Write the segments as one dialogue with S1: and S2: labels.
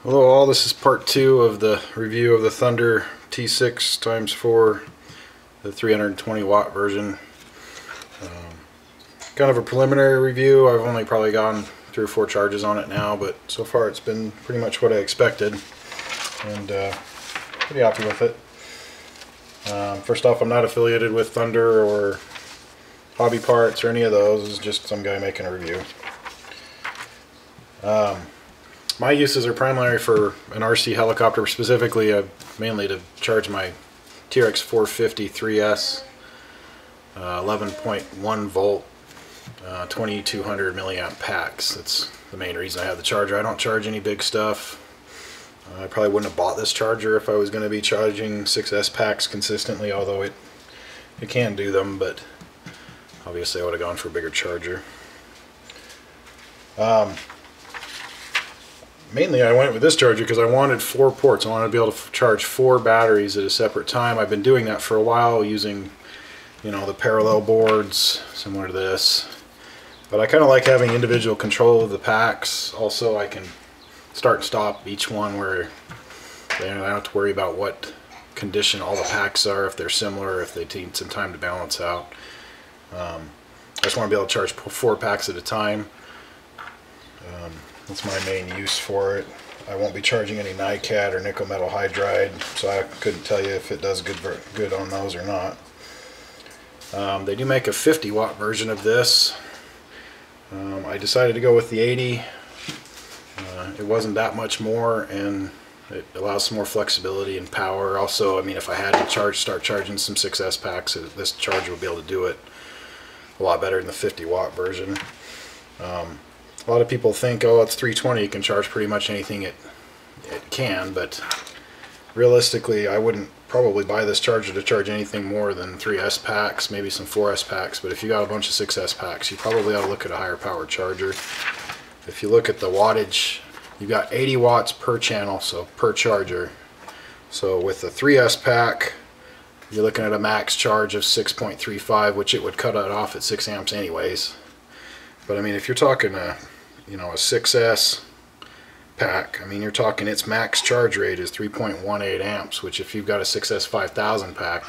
S1: Hello all, this is part 2 of the review of the Thunder T6x4, the 320 watt version. Kind of a preliminary review. I've only probably gotten 3 or 4 charges on it now, but so far it's been pretty much what I expected, and pretty happy with it. First off, I'm not affiliated with Thunder or Hobby Parts or any of those. It's just some guy making a review. My uses are primarily for an RC helicopter, specifically mainly to charge my TRX 450 3S 11.1 volt 2200 milliamp packs. That's the main reason I have the charger. I don't charge any big stuff. I probably wouldn't have bought this charger if I was going to be charging 6S packs consistently, although it can do them, but obviously I would have gone for a bigger charger. Mainly I went with this charger because I wanted 4 ports. I wanted to be able to charge 4 batteries at a separate time. I've been doing that for a while using, the parallel boards similar to this. But I kind of like having individual control of the packs. Also, I can start and stop each one where I don't have to worry about what condition all the packs are, if they're similar, if they need some time to balance out. I just want to be able to charge 4 packs at a time. That's my main use for it. I won't be charging any NiCad or nickel metal hydride, so I couldn't tell you if it does good on those or not. They do make a 50 watt version of this. I decided to go with the 80. It wasn't that much more, and it allows some more flexibility and power. Also, if I had to start charging some 6S packs, this charger will be able to do it a lot better than the 50 watt version. A lot of people think, oh, it's 320, you can charge pretty much anything it can, but realistically I wouldn't probably buy this charger to charge anything more than 3S packs, maybe some 4S packs, but if you got a bunch of 6S packs, you probably ought to look at a higher power charger. If you look at the wattage, you've got 80 watts per channel, so per charger. So with the 3S pack, you're looking at a max charge of 6.35, which it would cut it off at 6 amps anyways. But if you're talking a 6S pack, you're talking its max charge rate is 3.18 amps, which if you've got a 6S 5000 pack,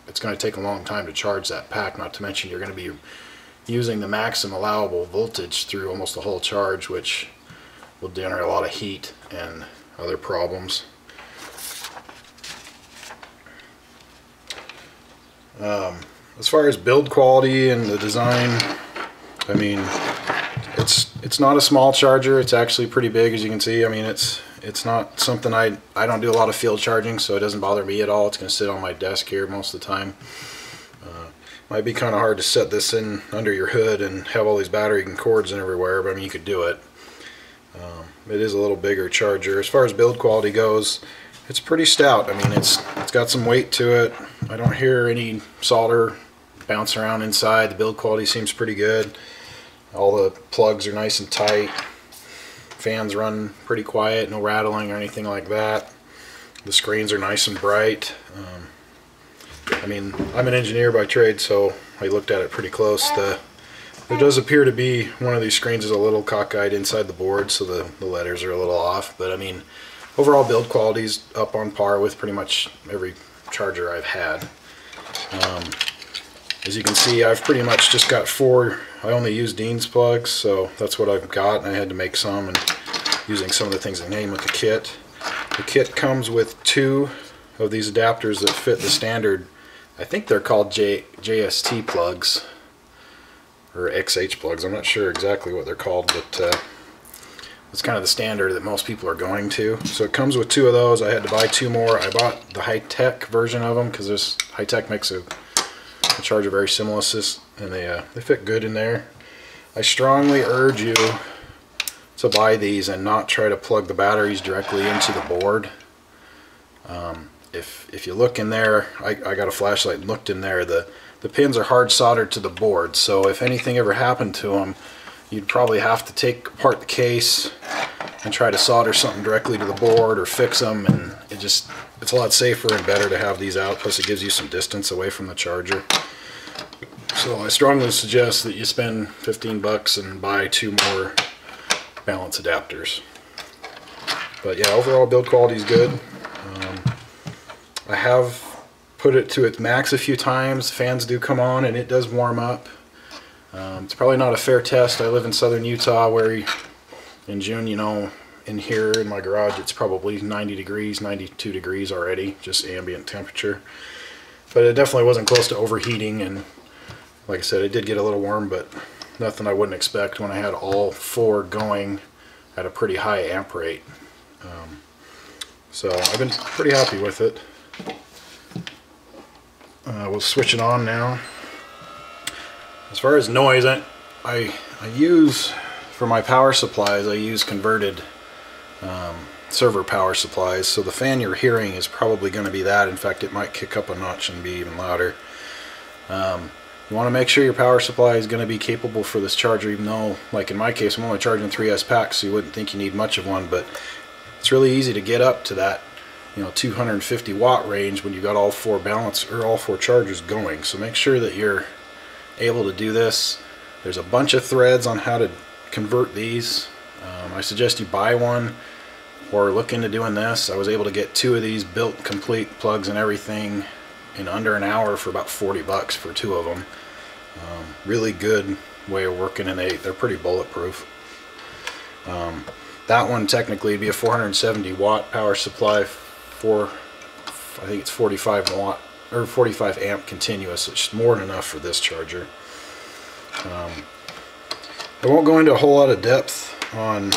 S1: it's going to take a long time to charge that pack, not to mention you're going to be using the maximum allowable voltage through almost the whole charge, which will generate a lot of heat and other problems. As far as build quality and the design, it's not a small charger. It's actually pretty big, as you can see. It's not something I don't do a lot of field charging, so it doesn't bother me at all. It's going to sit on my desk here most of the time. Might be kind of hard to set this in under your hood and have all these battery and cords and everywhere, but you could do it. It is a little bigger charger. As far as build quality goes, it's pretty stout. It's got some weight to it. I don't hear any solder bounce around inside. The build quality seems pretty good. All the plugs are nice and tight. Fans run pretty quiet, no rattling or anything like that. The screens are nice and bright. I'm an engineer by trade, so I looked at it pretty close. There does appear to be one of these screens is a little cockeyed inside the board, so the letters are a little off. But overall build quality is up on par with pretty much every charger I've had. As you can see, I've pretty much just got 4. I only use Dean's plugs, so that's what I've got, and I had to make some, and using some of the things that came with the kit. The kit comes with 2 of these adapters that fit the standard. I think they're called JST plugs, or XH plugs. I'm not sure exactly what they're called, but it's kind of the standard that most people are going to. So it comes with 2 of those. I had to buy 2 more. I bought the high-tech version of them because this high-tech makes a charger very similar, and they fit good in there. I strongly urge you to buy these and not try to plug the batteries directly into the board. If you look in there, I got a flashlight and looked in there, the pins are hard soldered to the board, so if anything ever happened to them, you'd probably have to take apart the case and try to solder something directly to the board or fix them, and it's a lot safer and better to have these out, plus it gives you some distance away from the charger. So I strongly suggest that you spend 15 bucks and buy 2 more balance adapters. But yeah, overall build quality is good. I have put it to its max a few times. Fans do come on and it does warm up. It's probably not a fair test. I live in southern Utah where in June, you know, in here in my garage it's probably 90 degrees, 92 degrees already, just ambient temperature. But it definitely wasn't close to overheating, and like I said, it did get a little warm, but nothing I wouldn't expect when I had all four going at a pretty high amp rate. So I've been pretty happy with it. We'll switch it on now. As far as noise, I use, for my power supplies, I use converted server power supplies, so the fan you're hearing is probably going to be that. In fact, it might kick up a notch and be even louder. You want to make sure your power supply is going to be capable for this charger, even though, like in my case, I'm only charging 3S packs, so you wouldn't think you need much of one, but it's really easy to get up to that, you know, 250 watt range when you got all four chargers going. So make sure that you're able to do this. There's a bunch of threads on how to convert these. I suggest you buy one or look into doing this. I was able to get 2 of these built complete, plugs and everything, in under an hour for about 40 bucks for 2 of them. Really good way of working, and they're pretty bulletproof. That one technically would be a 470 watt power supply for, I think it's 45 watt or 45 amp continuous. It's more than enough for this charger. I won't go into a whole lot of depth on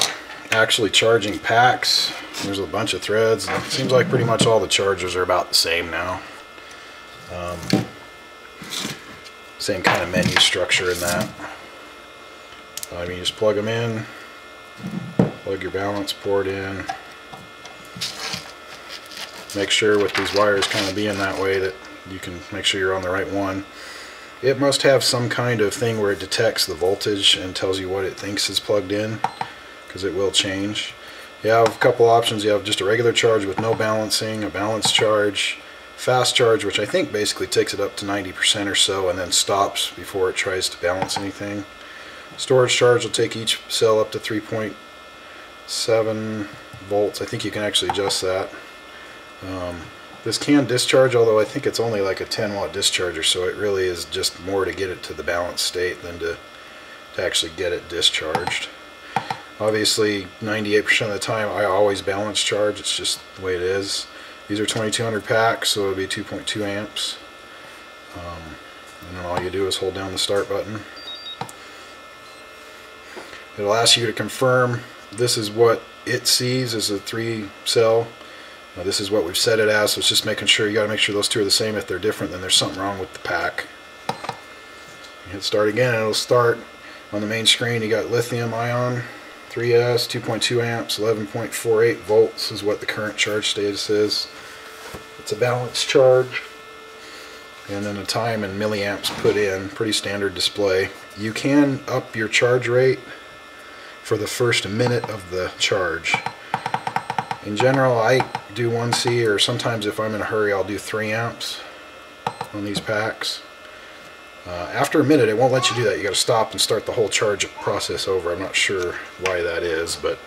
S1: actually charging packs. There's a bunch of threads, and it seems like pretty much all the chargers are about the same now. Same kind of menu structure in that. I mean, you just plug them in, plug your balance port in. Make sure with these wires kind of being that way that you can make sure you're on the right one. It must have some kind of thing where it detects the voltage and tells you what it thinks is plugged in, because it will change. You have a couple options. You have just a regular charge with no balancing, a balanced charge, fast charge, which I think basically takes it up to 90% or so and then stops before it tries to balance anything. Storage charge will take each cell up to 3.7 volts. I think you can actually adjust that. This can discharge, although I think it's only like a 10 watt discharger, so it really is just more to get it to the balanced state than to actually get it discharged. Obviously 98% of the time I always balance charge. It's just the way it is. These are 2200 packs, so it'll be 2.2 amps. And then all you do is hold down the start button. It'll ask you to confirm this is what it sees as a 3-cell. This is what we've set it as, so it's just making sure, you got to make sure those two are the same. If they're different, then there's something wrong with the pack. You hit start again, and it'll start. On the main screen you got lithium ion 3S, 2.2 amps, 11.48 volts is what the current charge status is. It's a balanced charge, and then a time and milliamps put in. Pretty standard display. You can up your charge rate for the first minute of the charge. In general, I do 1C, or sometimes if I'm in a hurry I'll do 3 amps on these packs. After a minute it won't let you do that. You got to stop and start the whole charge process over. I'm not sure why that is, but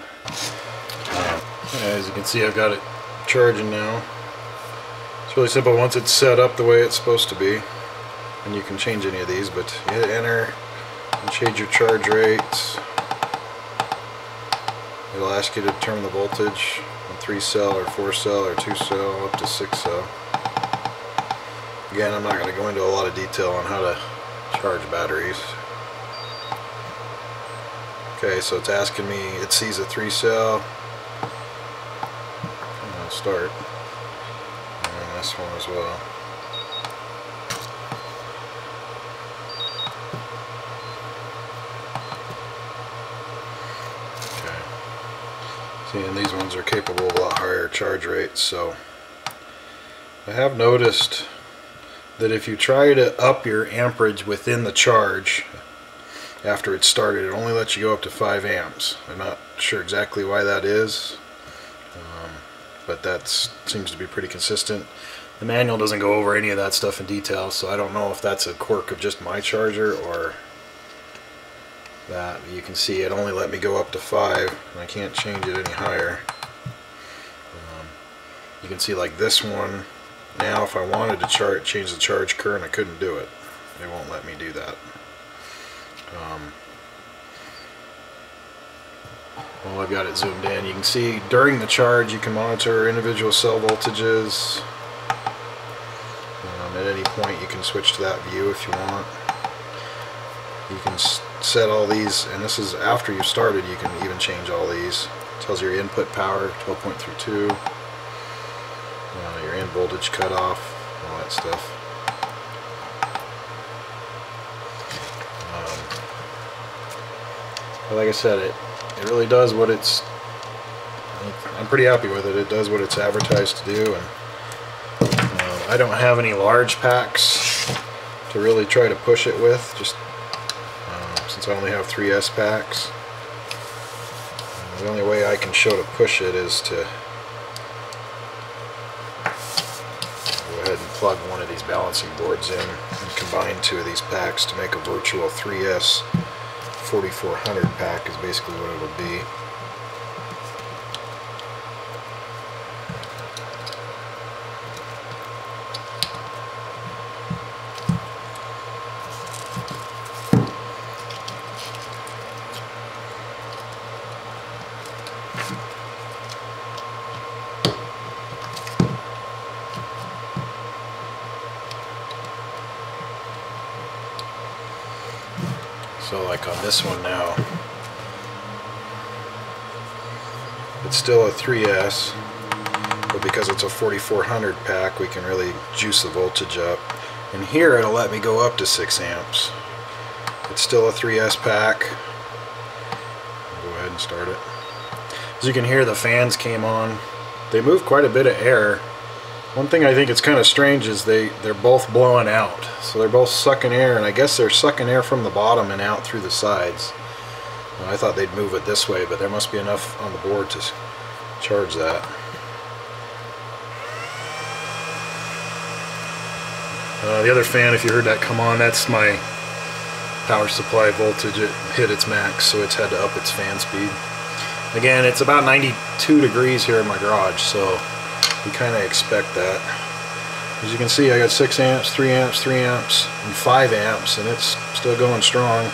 S1: as you can see, I've got it charging now. It's really simple once it's set up the way it's supposed to be, and you can change any of these, but you hit enter and change your charge rates. It'll ask you to determine the voltage on 3-cell or 4-cell or 2-cell up to 6-cell. Again, I'm not going to go into a lot of detail on how to charge batteries. Okay, so it's asking me, it sees a 3-cell. I'll start. And this one as well. And these ones are capable of a lot higher charge rates. So I have noticed that if you try to up your amperage within the charge after it's started, it only lets you go up to 5 amps. I'm not sure exactly why that is, but that seems to be pretty consistent. The manual doesn't go over any of that stuff in detail, so I don't know if that's a quirk of just my charger or that. You can see it only let me go up to 5, and I can't change it any higher. You can see like this one, now if I wanted to change the charge current, I couldn't do it. They won't let me do that. Well, I've got it zoomed in. You can see during the charge you can monitor individual cell voltages. At any point you can switch to that view if you want. You can set all these, and this is after you've started. You can even change all these. It tells your input power, 12.32, your in voltage cutoff, all that stuff. But like I said, it really does what I'm pretty happy with it. It does what it's advertised to do, and I don't have any large packs to really try to push it with, just since I only have 3S packs. The only way I can show to push it is to go ahead and plug one of these balancing boards in and combine two of these packs to make a virtual 3S 4400 pack is basically what it'll be. So like on this one now, it's still a 3S, but because it's a 4400 pack, we can really juice the voltage up. And here it'll let me go up to 6 amps. It's still a 3S pack. I'll go ahead and start it. As you can hear, the fans came on. They move quite a bit of air. One thing I think it's kind of strange is they're both blowing out. So they're both sucking air, and I guess they're sucking air from the bottom and out through the sides. And I thought they'd move it this way, but there must be enough on the board to charge that. The other fan, if you heard that come on, that's my power supply voltage. It hit its max, so it's had to up its fan speed. Again, it's about 92 degrees here in my garage, so you kind of expect that. As you can see, I got 6 amps, 3 amps, 3 amps, and 5 amps, and it's still going strong.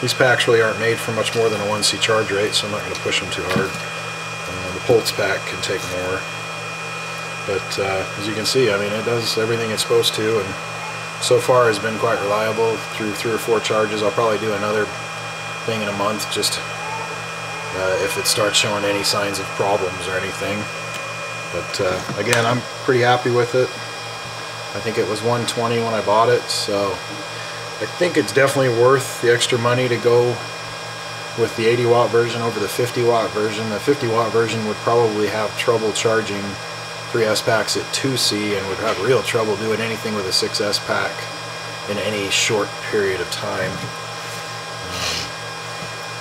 S1: These packs really aren't made for much more than a 1C charge rate, so I'm not going to push them too hard. The Pulse pack can take more. But as you can see, I mean, it does everything it's supposed to, and so far has been quite reliable through 3 or 4 charges. I'll probably do another thing in a month, just if it starts showing any signs of problems or anything. But again, I'm pretty happy with it. I think it was $120 when I bought it, so I think it's definitely worth the extra money to go with the 80 watt version over the 50 watt version. The 50 watt version would probably have trouble charging 3S packs at 2C and would have real trouble doing anything with a 6S pack in any short period of time.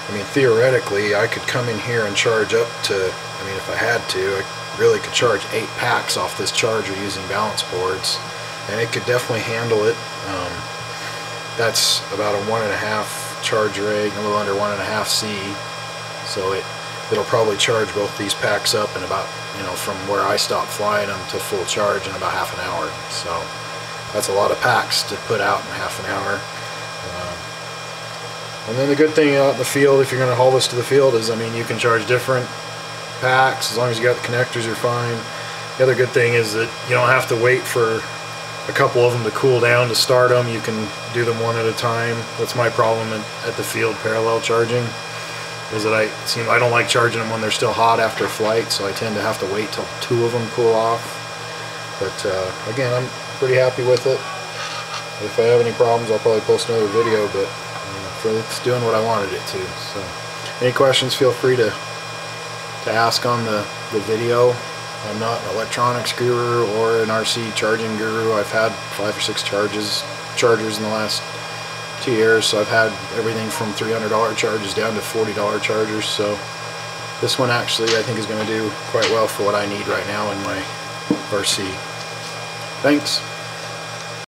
S1: I mean, theoretically, I could come in here and charge up to, I mean, if I had to, I really could charge 8 packs off this charger using balance boards, and it could definitely handle it. That's about a 1.5 charge rate, a little under 1.5 C, so it'll probably charge both these packs up in about, you know, from where I stopped flying them to full charge in about half an hour. So that's a lot of packs to put out in half an hour. And then the good thing out in the field, if you're going to haul this to the field, is, I mean, you can charge different packs as long as you got the connectors. You're fine. The other good thing is that you don't have to wait for a couple of them to cool down to start them. You can do them one at a time. That's my problem at the field parallel charging, is that I don't like charging them when they're still hot after flight, so I tend to have to wait till 2 of them cool off. But again, I'm pretty happy with it. If I have any problems, I'll probably post another video, but it's doing what I wanted it to. So any questions, feel free to ask on the video. I'm not an electronics guru or an RC charging guru. I've had 5 or 6 chargers in the last 2 years, so I've had everything from $300 chargers down to $40 chargers. So this one actually I think is going to do quite well for what I need right now in my RC. Thanks.